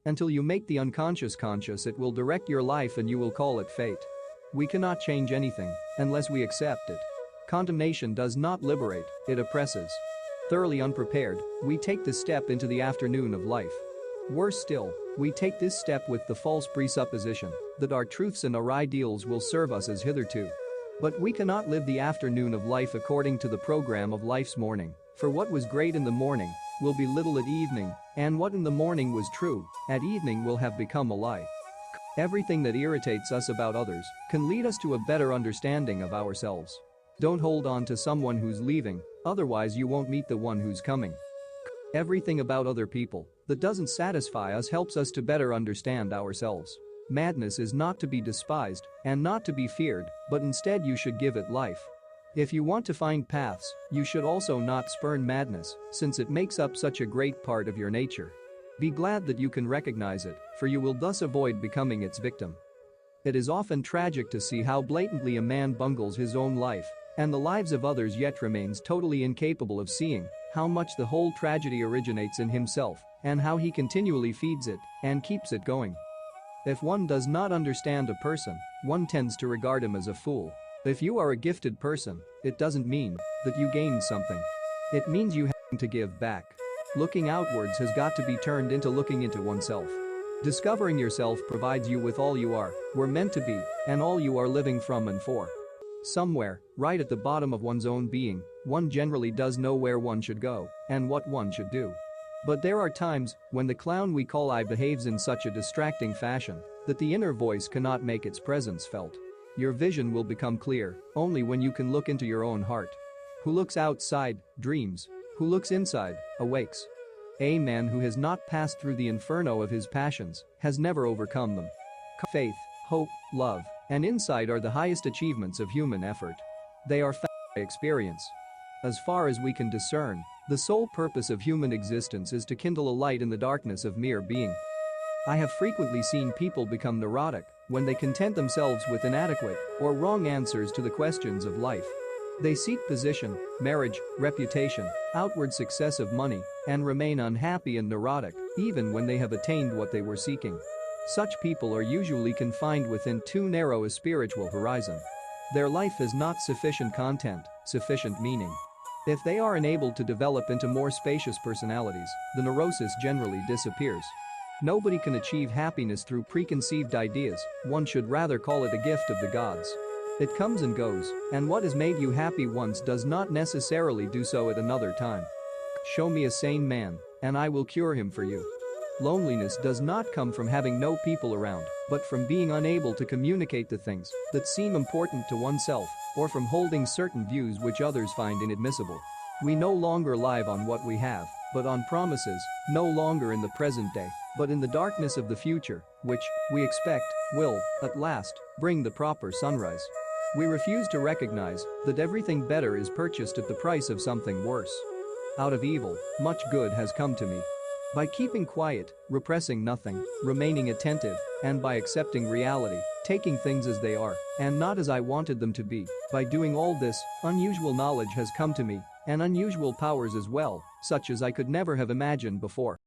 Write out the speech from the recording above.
Until you make the unconscious conscious, it will direct your life and you will call it fate. We cannot change anything unless we accept it. Condemnation does not liberate, it oppresses. Thoroughly unprepared, we take this step into the afternoon of life. Worse still, we take this step with the false presupposition that our truths and our ideals will serve us as hitherto. But we cannot live the afternoon of life according to the program of life's morning, for what was great in the morning will be little at evening, and what in the morning was true, at evening will have become a lie. Everything that irritates us about others can lead us to a better understanding of ourselves. Don't hold on to someone who's leaving, otherwise you won't meet the one who's coming. Everything about other people that doesn't satisfy us helps us to better understand ourselves. Madness is not to be despised and not to be feared, but instead you should give it life. If you want to find paths, you should also not spurn madness, since it makes up such a great part of your nature. Be glad that you can recognize it, for you will thus avoid becoming its victim. It is often tragic to see how blatantly a man bungles his own life and the lives of others, yet remains totally incapable of seeing how much the whole tragedy originates in himself and how he continually feeds it and keeps it going. If one does not understand a person, one tends to regard him as a fool. If you are a gifted person, it doesn't mean that you gained something. It means you have to give back. Looking outwards has got to be turned into looking into oneself. Discovering yourself provides you with all you are, were meant to be, and all you are living from and for. Somewhere, right at the bottom of one's own being, one generally does know where one should go and what one should do. But there are times when the clown we call I behaves in such a distracting fashion that the inner voice cannot make its presence felt. Your vision will become clear only when you can look into your own heart. Who looks outside, dreams. Who looks inside, awakes. A man who has not passed through the inferno of his passions has never overcome them. Faith, hope, love, and insight are the highest achievements of human effort. They are found by experience. As far as we can discern, the sole purpose of human existence is to kindle a light in the darkness of mere being. I have frequently seen people become neurotic when they content themselves with inadequate or wrong answers to the questions of life. They seek position, marriage, reputation, outward success of money, and remain unhappy and neurotic even when they have attained what they were seeking. Such people are usually confined within too narrow a spiritual horizon. Their life has not sufficient content, sufficient meaning. If they are unable to develop into more spacious personalities, the neurosis generally disappears. Nobody can achieve happiness through preconceived ideas, one should rather call it a gift of the gods. It comes and goes, and what has made you happy once does not necessarily do so at another time. Show me a sane man, and I will cure him for you. Loneliness does not come from having no people around, but from being unable to communicate the things that seem important to oneself, or from holding certain views which others find inadmissible. We no longer live on what we have, but on promises, no longer in the present day, but in the darkness of the future, which, we expect, will, at last, bring the proper sunrise. We refuse to recognize that everything better is purchased at the price of something worse. Out of evil, much good has come to me. By keeping quiet, repressing nothing, remaining attentive, and by accepting reality, taking things as they are, and not as I wanted them to be, by doing all this, unusual knowledge has come to me, and unusual powers as well, such as I could never have imagined before.